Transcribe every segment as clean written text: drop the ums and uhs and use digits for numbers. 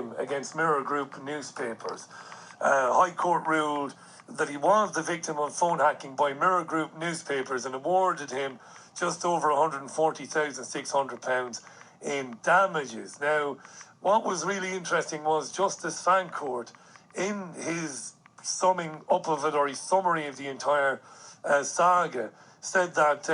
claim against Mirror Group newspapers. High Court ruled that he was the victim of phone hacking by Mirror Group newspapers and awarded him just over £140,600 in damages. Now, what was really interesting was Justice Fancourt, in his summing up of it, or his summary of the entire saga, said that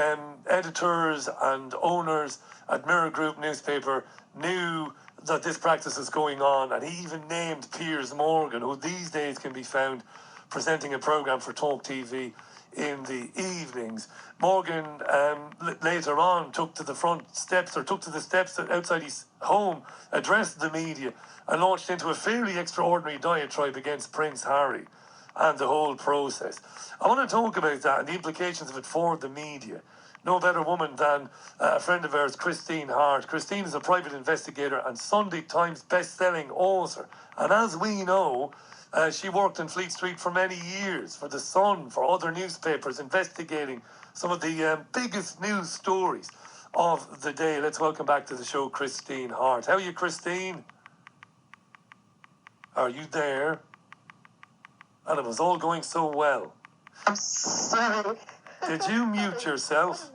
editors and owners at Mirror Group newspaper knew that this practice was going on, and he even named Piers Morgan, who these days can be found presenting a programme for Talk TV in the evenings. Morgan later on took to the steps outside his home, addressed the media, and launched into a fairly extraordinary diatribe against Prince Harry and the whole process. I want to talk about that and the implications of it for the media. No better woman than a friend of ours, Christine Hart. Christine is a private investigator and Sunday Times best-selling author. And as we know, she worked in Fleet Street for many years, for The Sun, for other newspapers, investigating some of the biggest news stories of the day. Let's welcome back to the show Christine Hart. How are you, Christine? Are you there? And it was all going so well. I'm sorry. Did you mute yourself?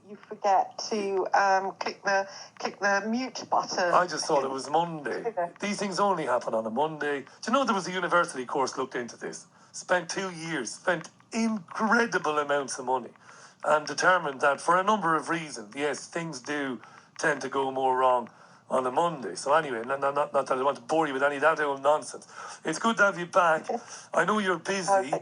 You forget to click the mute button. I just thought it was Monday. These things only happen on a Monday. Do you know there was a university course looked into this? Spent 2 years, spent incredible amounts of money, and determined that for a number of reasons, yes, things do tend to go more wrong on a Monday. So anyway, not that I want to bore you with any of that old nonsense. It's good to have you back. I know you're busy.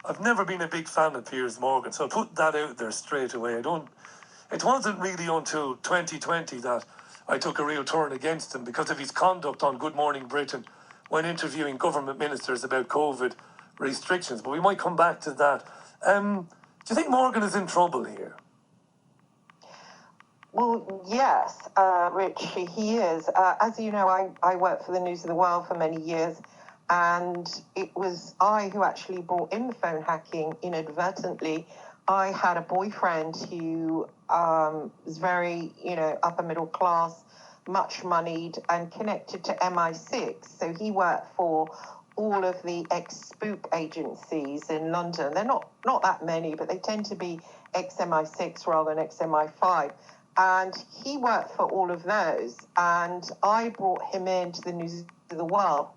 I've never been a big fan of Piers Morgan, so I'll put that out there straight away. It wasn't really until 2020 that I took a real turn against him because of his conduct on Good Morning Britain when interviewing government ministers about COVID restrictions. But we might come back to that. Do you think Morgan is in trouble here? Well, yes, Rich, he is. As you know, I worked for the News of the World for many years, and it was I who actually brought in the phone hacking inadvertently. I had a boyfriend who was very, upper middle class, much moneyed, and connected to MI6. So he worked for all of the ex-spook agencies in London. They're not that many, but they tend to be ex-MI6 rather than ex-MI5. And he worked for all of those. And I brought him into the News of the World.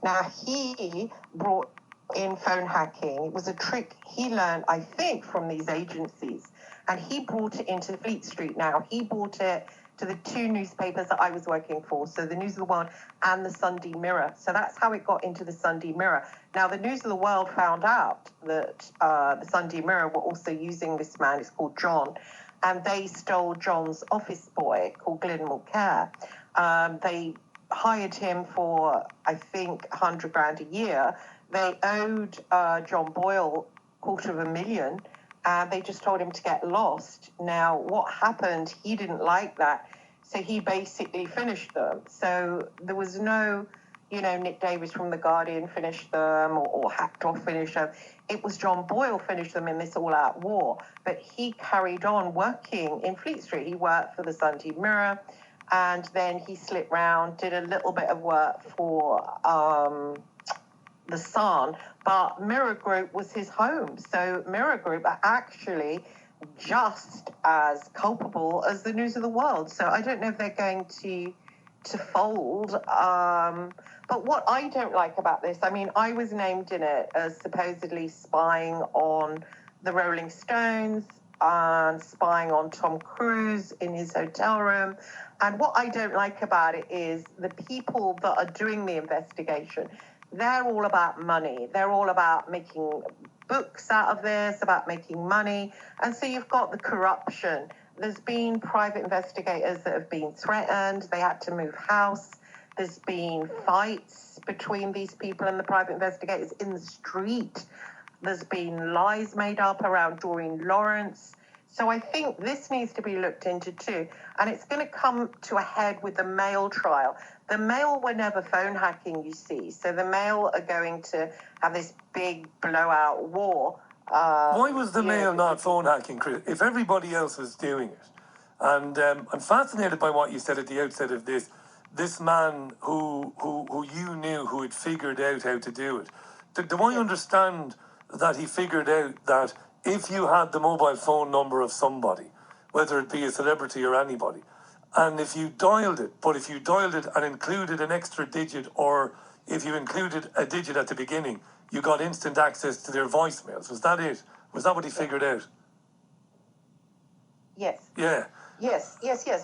Now, he brought in phone hacking. It was a trick he learned, I think, from these agencies. And he brought it into Fleet Street now. He brought it to the two newspapers that I was working for, so the News of the World and the Sunday Mirror. So that's how it got into the Sunday Mirror. Now, the News of the World found out that the Sunday Mirror were also using this man. It's called John. And they stole John's office boy called Glyn Mulcair. They hired him for, I think, $100,000 a year. They owed John Boyle $250,000, and they just told him to get lost. Now, what happened, he didn't like that, so he basically finished them. So there was no, Nick Davis from The Guardian finished them, or hacked off finished them. It was John Boyle finished them in this all-out war. But he carried on working in Fleet Street. He worked for the Sunday Mirror, and then he slipped round, did a little bit of work for the Sun, but Mirror Group was his home. So Mirror Group are actually just as culpable as the News of the World. So I don't know if they're going to fold. But what I don't like about this, I was named in it as supposedly spying on the Rolling Stones and spying on Tom Cruise in his hotel room. And what I don't like about it is the people that are doing the investigation, they're all about money. They're all about making books out of this, about making money. And so you've got the corruption. There's been private investigators that have been threatened. They had to move house. There's been fights between these people and the private investigators in the street. There's been lies made up around Doreen Lawrence. So I think this needs to be looked into too. And it's going to come to a head with the Mail trial. The Mail were never phone hacking, you see. So the Mail are going to have this big blowout war. Why was the Mail not phone hacking, Chris? If everybody else was doing it, And I'm fascinated by what you said at the outset of this. This man who you knew, who had figured out how to do it. Do I understand that he figured out that if you had the mobile phone number of somebody, whether it be a celebrity or anybody, and if you dialed it, but if you dialed it and included an extra digit, or if you included a digit at the beginning, you got instant access to their voicemails? Was that it? Was that what he figured out? Yes. Yeah. Yes.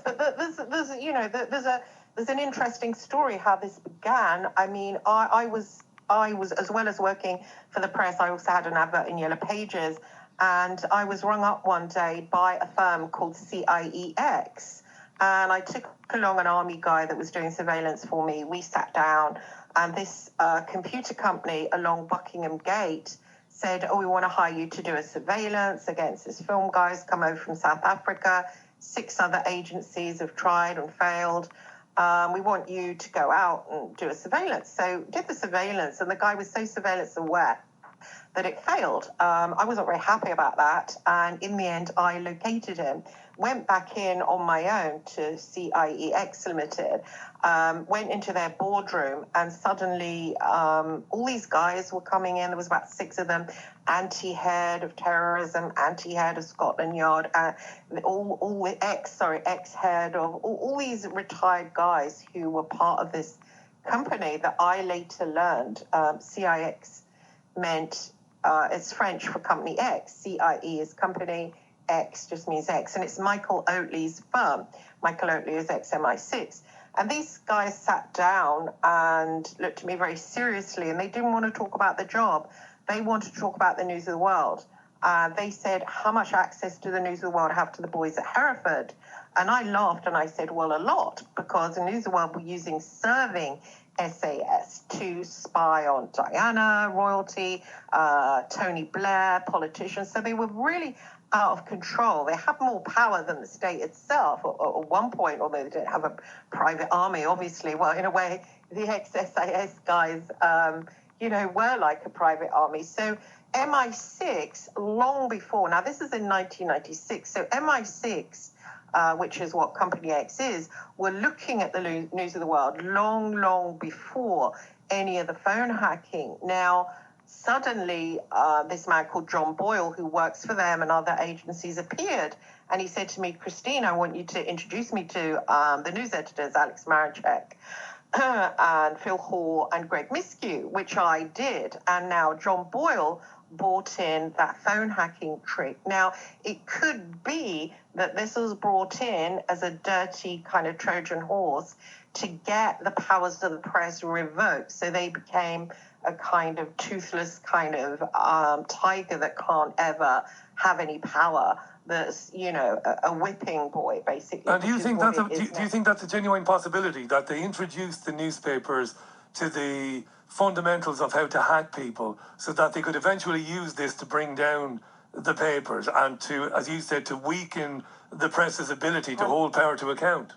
But there's an interesting story how this began. I mean, I was, as well as working for the press, I also had an advert in Yellow Pages, and I was rung up one day by a firm called CIEX, and I took along an army guy that was doing surveillance for me. We sat down, and this computer company along Buckingham Gate said, oh, we want to hire you to do a surveillance against this film guy's come over from South Africa. 6 other agencies have tried and failed. We want you to go out and do a surveillance. So did the surveillance, and the guy was so surveillance aware that it failed. I wasn't very happy about that. And in the end, I located him, went back in on my own to CIEX Limited, went into their boardroom, and suddenly all these guys were coming in. There was about 6 of them, anti-head of terrorism, anti-head of Scotland Yard, ex-head of all these retired guys who were part of this company that I later learned CIEX meant, it's French for Company X. CIE is Company, X just means X. And it's Michael Oatley's firm. Michael Oatley is XMI6. And these guys sat down and looked at me very seriously, and they didn't want to talk about the job. They wanted to talk about the News of the World. They said, how much access do the News of the World have to the boys at Hereford? And I laughed and I said, well, a lot, because the News of the World were using serving SAS to spy on Diana, royalty, Tony Blair, politicians. So they were really out of control. They had more power than the state itself at one point, although they didn't have a private army, obviously. Well, in a way, the ex-SAS guys, were like a private army. So MI6, long before, now this is in 1996, so MI6, which is what Company X is, were looking at the News of the World long before any of the phone hacking. Now, suddenly, this man called John Boyle, who works for them and other agencies, appeared. And he said to me, Christine, I want you to introduce me to the news editors, Alex Marinchek, and Phil Hall and Greg Miskew, which I did. And now John Boyle brought in that phone hacking trick. Now, it could be that this was brought in as a dirty kind of Trojan horse to get the powers of the press revoked. So they became a kind of toothless kind of tiger that can't ever have any power. That's, a whipping boy, basically. And do you think that's a genuine possibility, that they introduced the newspapers to the fundamentals of how to hack people, so that they could eventually use this to bring down the papers and to, as you said, to weaken the press's ability to hold power to account?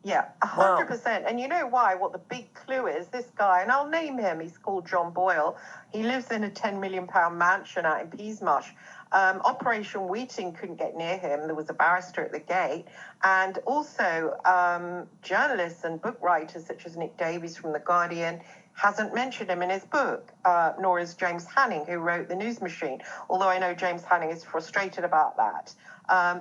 Yeah, 100%. Wow. And you know why? What the big clue is, this guy, and I'll name him, he's called John Boyle. He lives in a £10 million mansion out in Peasmarsh. Operation Wheating couldn't get near him. There was a barrister at the gate. And also journalists and book writers such as Nick Davies from The Guardian hasn't mentioned him in his book, nor is James Hanning, who wrote The News Machine, although I know James Hanning is frustrated about that.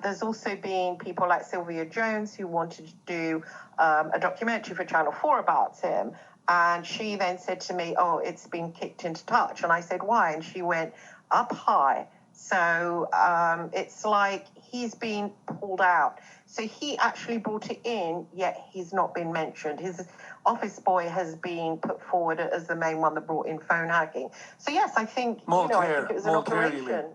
There's also been people like Sylvia Jones who wanted to do a documentary for Channel 4 about him. And she then said to me, oh, it's been kicked into touch. And I said, why? And she went, up high. So it's like he's been pulled out. So he actually brought it in, yet he's not been mentioned. His office boy has been put forward as the main one that brought in phone hacking. So yes, I think, I think it was an operation.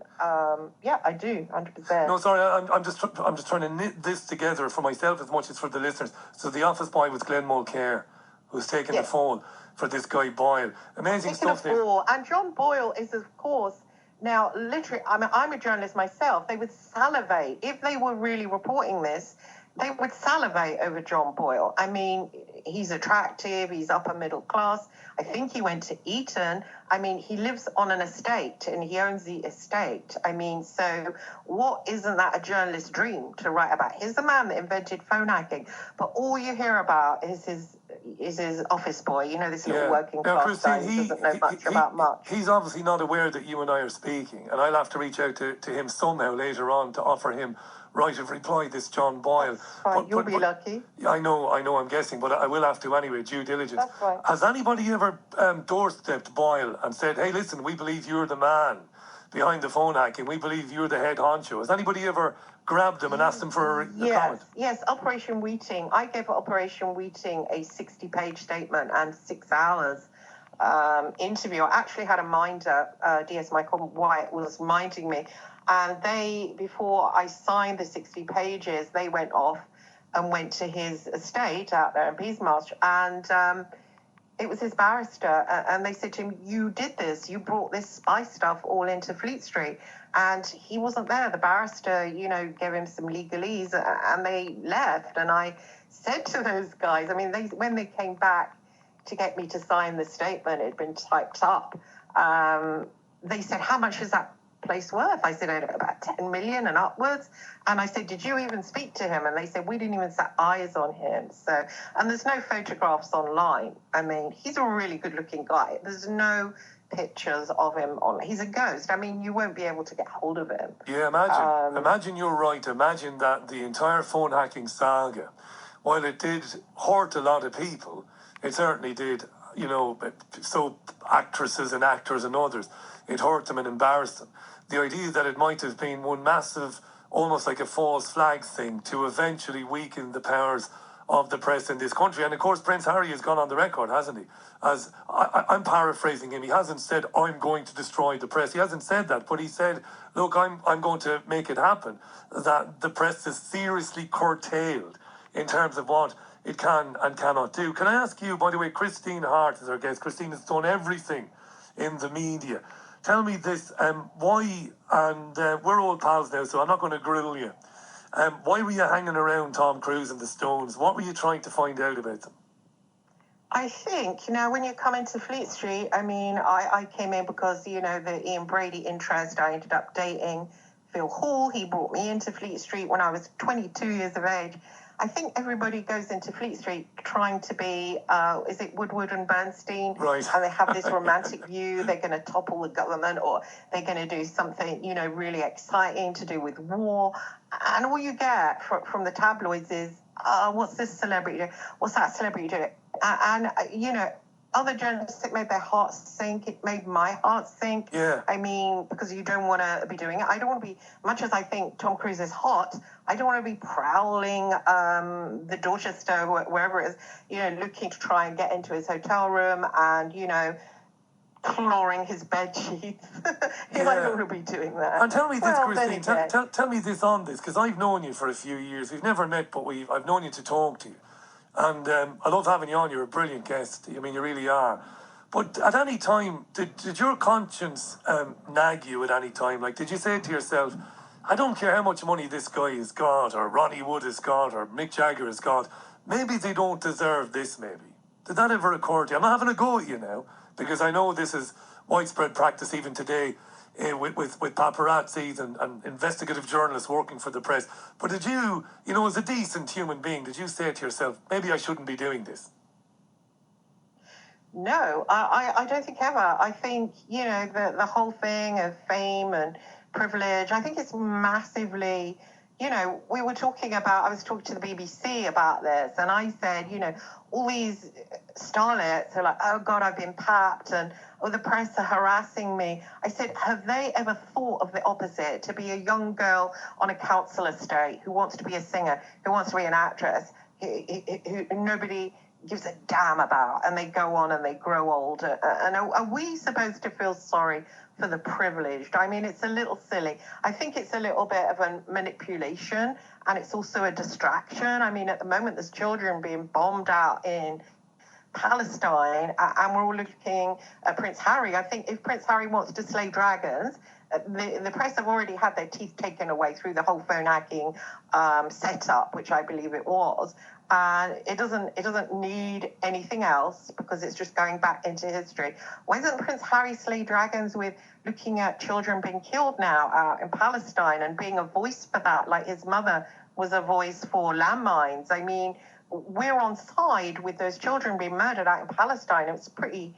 Yeah, I do, 100%. No, sorry, I'm just trying to knit this together for myself as much as for the listeners. So the office boy was Glenn Mulcair, who's taken the fall for this guy Boyle. Amazing stuff there. And John Boyle is, of course, now, literally, I'm a journalist myself. They would salivate. If they were really reporting this, they would salivate over John Boyle. I mean, he's attractive, he's upper middle class. I think he went to Eton. I mean, he lives on an estate and he owns the estate. I mean, so what isn't that a journalist's dream to write about? Here's the man that invented phone hacking, but all you hear about is his office boy, you know, this little working class guy who doesn't know much about much. He's obviously not aware that you and I are speaking, and I'll have to reach out to him somehow later on to offer him right of reply, this John Boyle. That's fine. You'll be lucky. I know, I'm guessing, but I will have to anyway, due diligence. That's right. Has anybody ever doorstepped Boyle and said, hey, listen, we believe you're the man behind the phone hacking, we believe you're the head honcho? Has anybody ever grabbed him and asked him for a comment? Yes, Operation Wheating. I gave Operation Wheating a 60-page statement and 6 hours interview. I actually had a minder, DS Michael White was minding me, and they, before I signed the 60 pages, they went off and went to his estate out there in Piers Morgan, and it was his barrister, and they said to him, you did this, you brought this spy stuff all into Fleet Street, and he wasn't there. The barrister, you know, gave him some legalese, and they left, and I said to those guys, I mean, when they came back to get me to sign the statement, it had been typed up, they said, how much is that place worth? I said, about 10 million and upwards. And I said, did you even speak to him? And they said, we didn't even set eyes on him. So, and there's no photographs online. I mean, he's a really good looking guy. There's no pictures of him on. He's a ghost. I mean, you won't be able to get hold of him. Yeah, imagine you're right. Imagine that the entire phone hacking saga, while it did hurt a lot of people, it certainly did, you know, so actresses and actors and others, it hurt them and embarrassed them. The idea that it might have been one massive, almost like a false flag thing to eventually weaken the powers of the press in this country. And of course, Prince Harry has gone on the record, hasn't he? As I'm paraphrasing him, he hasn't said, I'm going to destroy the press. He hasn't said that, but he said, look, I'm going to make it happen. That the press is seriously curtailed in terms of what it can and cannot do. Can I ask you, by the way, Christine Hart is our guest. Christine has done everything in the media. Tell me this, why, and we're all pals now, so I'm not going to grill you. Why were you hanging around Tom Cruise and the Stones? What were you trying to find out about them? I think, you know, when you come into Fleet Street, I mean, I came in because, you know, the Ian Brady interest. I ended up dating Phil Hall. He brought me into Fleet Street when I was 22 years of age. I think everybody goes into Fleet Street trying to be, is it Woodward and Bernstein? Right. And they have this romantic view. They're going to topple the government, or they're going to do something, you know, really exciting to do with war. And all you get from the tabloids is, what's this celebrity doing? What's that celebrity doing? And you know, other journalists, it made their hearts sink. It made my heart sink. Yeah. I mean, because you don't want to be doing it. I don't want to be, much as I think Tom Cruise is hot, I don't want to be prowling the Dorchester, wherever it is, you know, looking to try and get into his hotel room and, you know, clawing his bed sheets. I don't want to be doing that. And tell me this, Christine, tell me this on this, because I've known you for a few years. We've never met, but I've known you to talk to you. And I love having you on. You're a brilliant guest. I mean, you really are. But at any time, did your conscience nag you at any time? Like, did you say to yourself, I don't care how much money this guy has got, or Ronnie Wood has got, or Mick Jagger has got, maybe they don't deserve this, maybe? Did that ever occur to you? I'm not having a go at you now, because I know this is widespread practice even today with paparazzis and investigative journalists working for the press. But did you know, as a decent human being, did you say to yourself, maybe I shouldn't be doing this? No, I don't think ever. I think, you know, the whole thing of fame and privilege, I think it's massively, you know, I was talking to the BBC about this, and I said, you know, all these starlets are like, oh God, I've been papped, and oh, the press are harassing me. I said, have they ever thought of the opposite? To be a young girl on a council estate who wants to be a singer, who wants to be an actress, who nobody gives a damn about, and they go on and they grow older. And are we supposed to feel sorry for the privileged? I mean, it's a little silly. I think it's a little bit of a manipulation, and it's also a distraction. I mean, at the moment, there's children being bombed out in Palestine, and we're all looking at Prince Harry. I think if Prince Harry wants to slay dragons, the press have already had their teeth taken away through the whole phone hacking setup, which I believe it was. and it doesn't need anything else because it's just going back into history. Why doesn't Prince Harry slay dragons with looking at children being killed now out in Palestine and being a voice for that, like his mother was a voice for landmines? I mean, we're on side with those children being murdered out in Palestine. It's pretty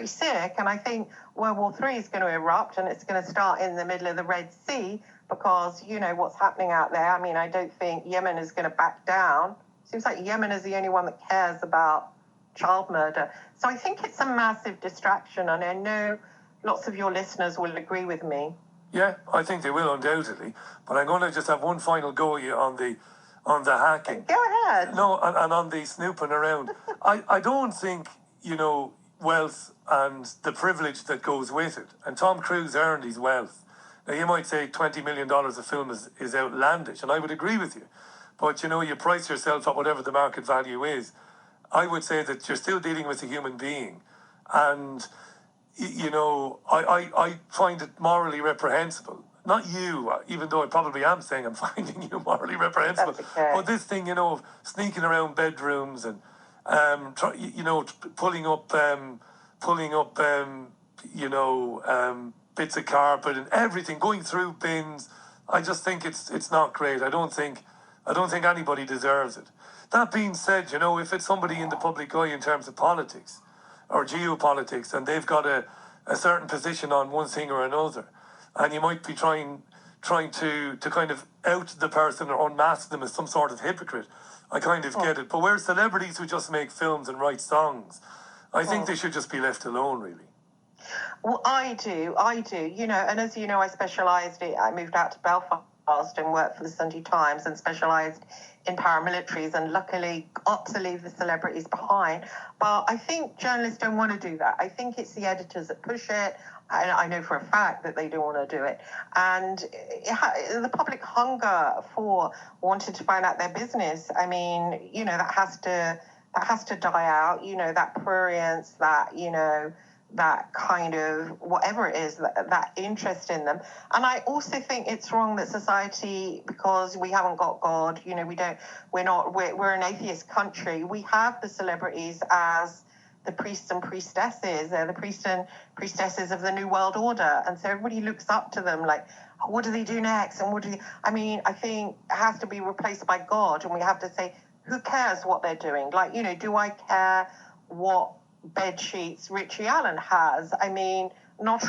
sick, and I think World War III is going to erupt, and it's going to start in the middle of the Red Sea because you know what's happening out there. I mean, I don't think Yemen is going to back down. Seems like Yemen is the only one that cares about child murder. So I think it's a massive distraction, and I know lots of your listeners will agree with me. Yeah, I think they will undoubtedly. But I'm going to just have one final go at you on the hacking. Go ahead. No, and on the snooping around. I don't think, wealth and the privilege that goes with it. And Tom Cruise earned his wealth. Now, you might say $20 million a film is outlandish, and I would agree with you. But, you price yourself at whatever the market value is. I would say that you're still dealing with a human being. And, I find it morally reprehensible. Not you, even though I probably am saying I'm finding you morally reprehensible. Okay. But this thing, of sneaking around bedrooms and, pulling up, bits of carpet and everything, going through bins. I just think it's not great. I don't think anybody deserves it. That being said, if it's somebody in the public eye in terms of politics or geopolitics and they've got a certain position on one thing or another, and you might be trying to kind of out the person or unmask them as some sort of hypocrite, I kind of get it. But where celebrities who just make films and write songs, I think they should just be left alone, really. Well, I do, and as you know, I moved out to Belfast and worked for the Sunday Times and specialised in paramilitaries and luckily got to leave the celebrities behind. But I think journalists don't want to do that. I think it's the editors that push it. I know for a fact that they don't want to do it. And the public hunger for wanting to find out their business, I mean, that has to die out, that prurience, that kind of whatever it is, that interest in them. And I also think it's wrong that society, because we haven't got God, we're an atheist country. We have the celebrities as the priests and priestesses. They're the priests and priestesses of the New World Order. And so everybody looks up to them like, what do they do next? And I think it has to be replaced by God. And we have to say, who cares what they're doing? Like, do I care what bed sheets Ritchie Allen has? I mean, not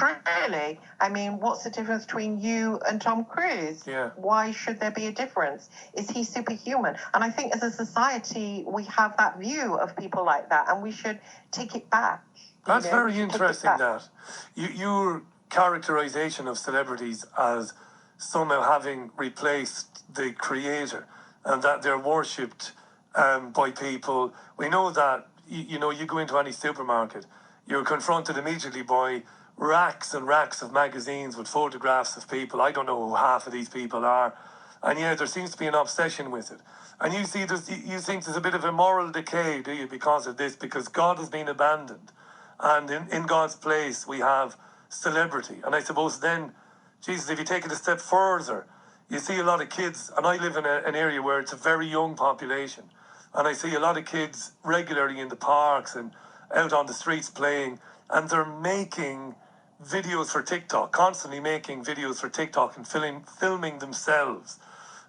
really. I mean, what's the difference between you and Tom Cruise? Yeah. Why should there be a difference? Is he superhuman? And I think as a society, we have that view of people like that, and we should take it back. That's very interesting, that. Your characterization of celebrities as somehow having replaced the creator and that they're worshipped by people. We know that, you go into any supermarket, you're confronted immediately by racks and racks of magazines with photographs of people. I don't know who half of these people are. And yeah, there seems to be an obsession with it. And you think there's a bit of a moral decay, do you, because of this? Because God has been abandoned. And in God's place, we have celebrity. And I suppose then, Jesus, if you take it a step further, you see a lot of kids, and I live in an area where it's a very young population. And I see a lot of kids regularly in the parks and out on the streets playing, and they're making videos for TikTok, constantly making videos for TikTok and filming themselves.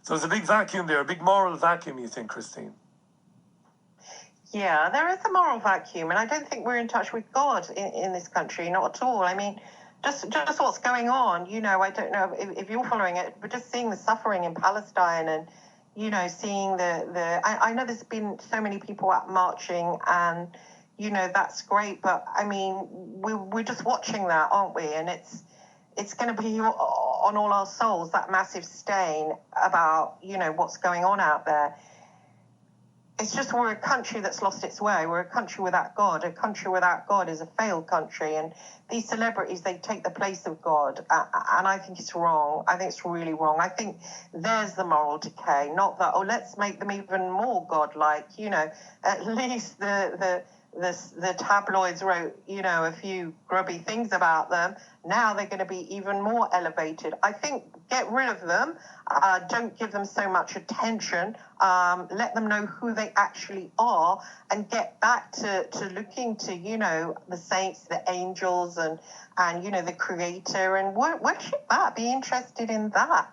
So there's a big vacuum there, a big moral vacuum, you think, Christine? Yeah, there is a moral vacuum, and I don't think we're in touch with God in this country, not at all. I mean, just what's going on, I don't know if you're following it, but just seeing the suffering in Palestine and, seeing I know there's been so many people out marching and, that's great, but I mean, we're just watching that, aren't we? And it's going to be on all our souls, that massive stain about, what's going on out there. It's just we're a country that's lost its way. We're a country without God. A country without God is a failed country. And these celebrities, they take the place of God. And I think it's wrong. I think it's really wrong. I think there's the moral decay, not that, let's make them even more godlike. At least the tabloids wrote, a few grubby things about them. Now they're going to be even more elevated. I think get rid of them. Don't give them so much attention. Let them know who they actually are, and get back to looking to, you know, the saints, the angels, and you know, the Creator, and worship that. Be interested in that.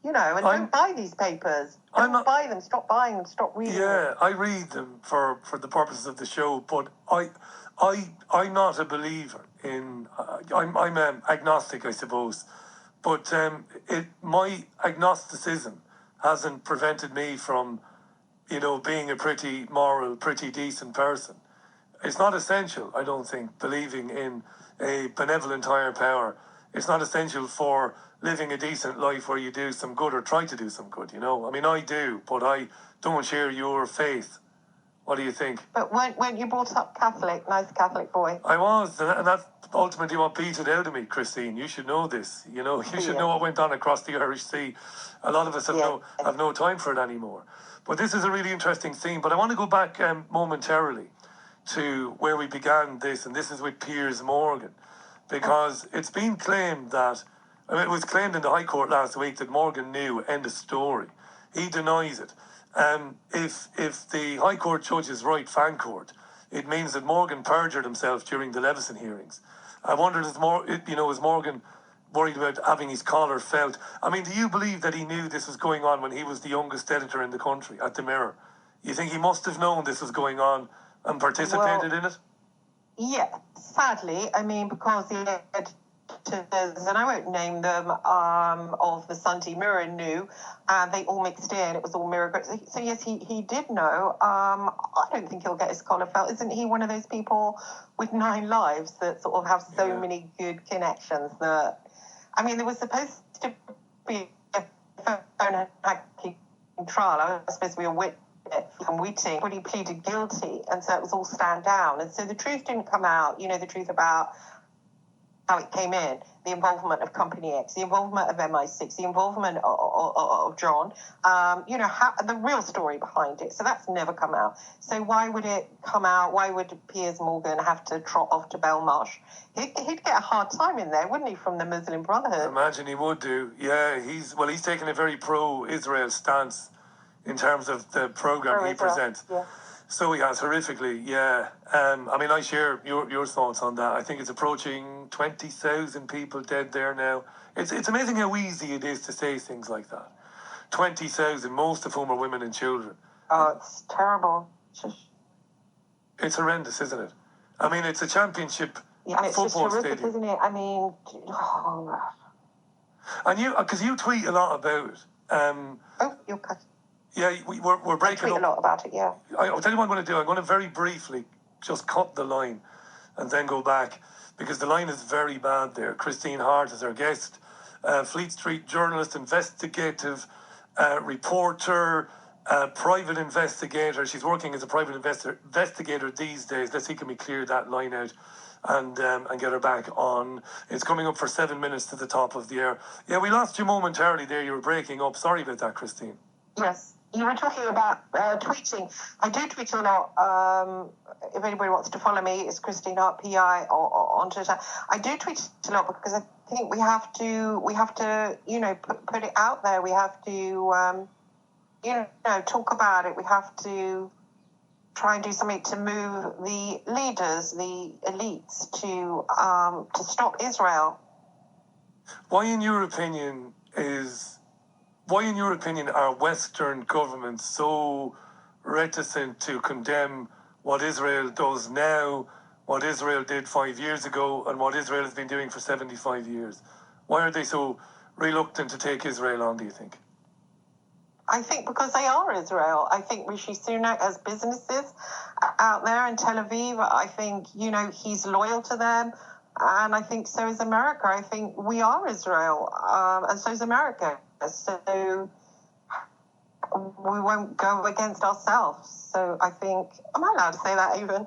You know, and don't buy these papers. Don't buy them. Stop buying them. Stop reading them. Yeah, I read them for the purposes of the show, but I'm not a believer in. I'm agnostic, I suppose, but my agnosticism hasn't prevented me from, you know, being a pretty moral, pretty decent person. It's not essential, I don't think, believing in a benevolent higher power. It's not essential for living a decent life where you do some good or try to do some good, you know. I mean, I do, but I don't share your faith. What do you think? But weren't you brought up Catholic? Nice Catholic boy. I was, and that's ultimately what beat it out of me, Christine. You should know this. You know, you should know what went on across the Irish Sea. A lot of us have no time for it anymore. But this is a really interesting theme. But I want to go back momentarily to where we began this, and this is with Piers Morgan, because it's been claimed that, I mean, it was claimed in the High Court last week that Morgan knew, end of story. He denies it. If the High Court judge is right, fan court, it means that Morgan perjured himself during the Leveson hearings. I wondered, is Morgan worried about having his collar felt? I mean, do you believe that he knew this was going on when he was the youngest editor in the country at the Mirror? You think he must have known this was going on and participated in it? Yeah, sadly. I mean, because the editors, and I won't name them, of the Sunday Mirror knew, and they all mixed in. It was all Mirror. So yes, he did know. I don't think he'll get his collar felt. Isn't he one of those people with 9 lives that sort of have so many good connections that, I mean, there was supposed to be a phone hacking trial. I was supposed to be a witness from Whiting, but he pleaded guilty, and so it was all stand down. And so the truth didn't come out, you know, the truth about how it came in, the involvement of Company X, the involvement of MI6, the involvement of John, you know, the real story behind it. So that's never come out. So why would it come out? Why would Piers Morgan have to trot off to Belmarsh? He'd get a hard time in there, wouldn't he, from the Muslim Brotherhood? I imagine he would do. Yeah, he's taken a very pro-Israel stance in terms of the program he presents. Yeah. So he has, horrifically, yeah. I mean, I share your thoughts on that. I think it's approaching 20,000 people dead there now. It's amazing how easy it is to say things like that. 20,000, most of whom are women and children. Oh, it's terrible. It's horrendous, isn't it? I mean, it's a championship it's football just horrific, stadium. Isn't it? I mean, And because you tweet a lot about it. you're cut. Yeah, we're breaking up. I tweet a lot about it, yeah. I'll tell you what I'm going to do. I'm going to very briefly just cut the line and then go back, because the line is very bad there. Christine Hart is our guest, Fleet Street journalist, investigative reporter, private investigator. She's working as a private investigator these days. Let's see, can we clear that line out and get her back on. It's coming up for 7 minutes to the top of the air. Yeah, we lost you momentarily there. You were breaking up. Sorry about that, Christine. Yes. You were talking about tweeting. I do tweet a lot. If anybody wants to follow me, it's Christine Hart PI or on Twitter. I do tweet a lot because I think we have to, you know, put it out there. We have to, you know, talk about it. We have to try and do something to move the leaders, the elites, to stop Israel. Why, in your opinion, are Western governments so reticent to condemn what Israel does now, what Israel did 5 years ago, and what Israel has been doing for 75 years? Why are they so reluctant to take Israel on, do you think? I think because they are Israel. I think Rishi Sunak has businesses out there in Tel Aviv. I think, you know, he's loyal to them. And I think so is America. I think we are Israel, and so is America. So we won't go against ourselves. So I think, am I allowed to say that even?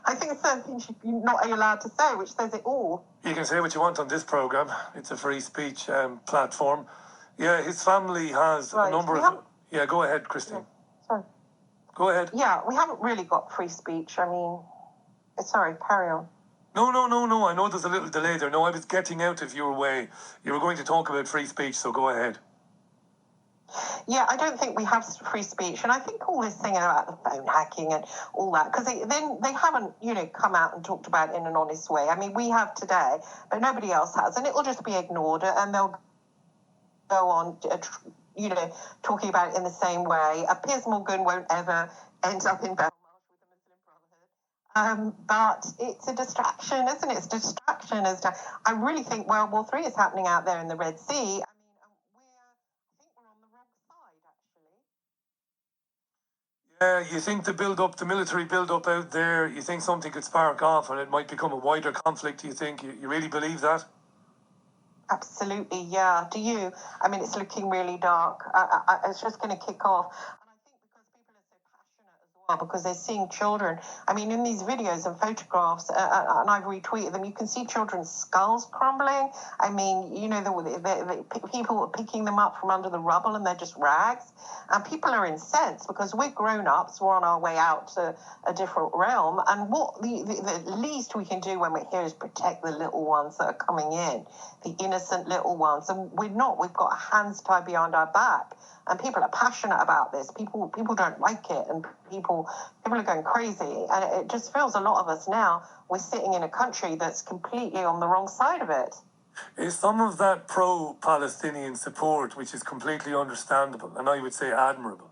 I think certain things you're not allowed to say, which says it all. You can say what you want on this programme. It's a free speech platform. Yeah, his family has a number of... Yeah, go ahead, Christine. Yeah, sorry. Go ahead. Yeah, we haven't really got free speech. I mean, sorry, carry on. No. I know there's a little delay there. No, I was getting out of your way. You were going to talk about free speech, so go ahead. Yeah, I don't think we have free speech, and I think all this thing about the phone hacking and all that, because they haven't, come out and talked about it in an honest way. I mean, we have today, but nobody else has, and it will just be ignored, and they'll go on, talking about it in the same way. Piers Morgan won't ever end up in Belmarsh with the Muslim Brotherhood. But it's a distraction, isn't it? It's a distraction. I really think World War III is happening out there in the Red Sea. I think we're on the wrong side, actually. Yeah, you think the military build-up out there, you think something could spark off and it might become a wider conflict, do you think? You really believe that? Absolutely, yeah. Do you? I mean, it's looking really dark. It's just going to kick off. And I think because people are so passionate as well, because they're seeing children. I mean, in these videos and photographs, and I've retweeted them, you can see children's skulls crumbling. I mean, the people are picking them up from under the rubble and they're just rags. And people are incensed because we're grown-ups, we're on our way out to a different realm. And what the least we can do when we're here is protect the little ones that are coming in, the innocent little ones. And we've got our hands tied behind our back. And people are passionate about this. People don't like it, and people are going crazy. And it just feels a lot of us now, we're sitting in a country that's completely on the wrong side of it. Is some of that pro-Palestinian support, which is completely understandable, and I would say admirable,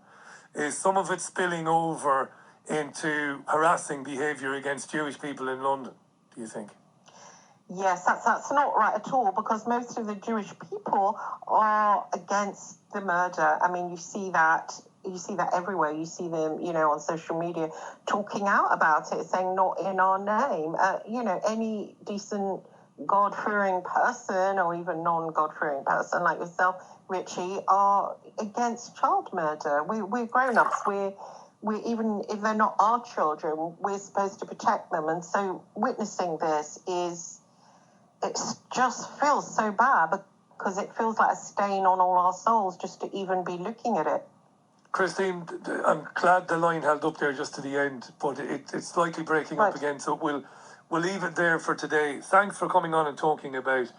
is some of it spilling over into harassing behaviour against Jewish people in London, do you think? Yes, that's not right at all, because most of the Jewish people are against the murder. I mean, you see that everywhere. You see them, on social media talking out about it, saying not in our name. Any decent God-fearing person or even non-God-fearing person like yourself, Ritchie, are against child murder. We're grown-ups. We're even if they're not our children, we're supposed to protect them. And so witnessing this it just feels so bad, because it feels like a stain on all our souls just to even be looking at it. Christine, I'm glad the line held up there just to the end, but it's slightly breaking up again, so we'll leave it there for today. Thanks for coming on and talking about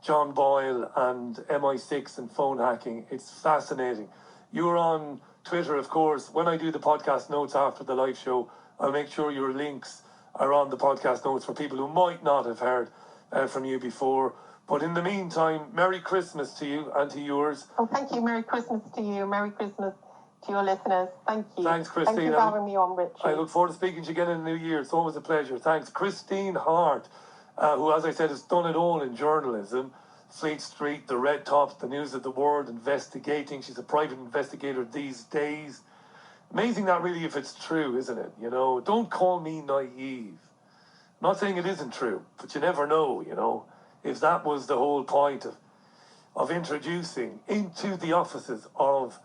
John Boyle and MI6 and phone hacking. It's fascinating. You're on Twitter, of course. When I do the podcast notes after the live show, I'll make sure your links are on the podcast notes for people who might not have heard from you before. But in the meantime, Merry Christmas to you and to yours. Oh, thank you. Merry Christmas to you. Merry Christmas to your listeners. Thank you. Thanks, Christine. Thank you for having me on, Ritchie. I look forward to speaking to you again in the new year. It's always a pleasure. Thanks. Christine Hart, who, as I said, has done it all in journalism. Fleet Street, the Red Tops, the News of the World, investigating. She's a private investigator these days. Amazing that really, if it's true, isn't it? Don't call me naive. I'm not saying it isn't true, but you never know, if that was the whole point of introducing into the offices of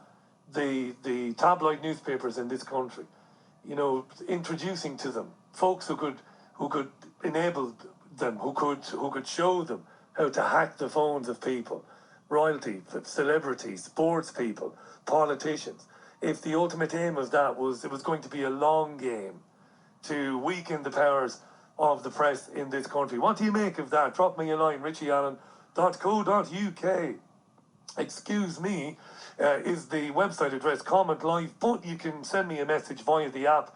the tabloid newspapers in this country, introducing to them folks who could enable them, who could show them how to hack the phones of people, royalty, celebrities, sports people, politicians. If the ultimate aim of that was it was going to be a long game to weaken the powers of the press in this country. What do you make of that? Drop me a line, richieallen.co.uk. Excuse me, is the website address, comment live, but you can send me a message via the app.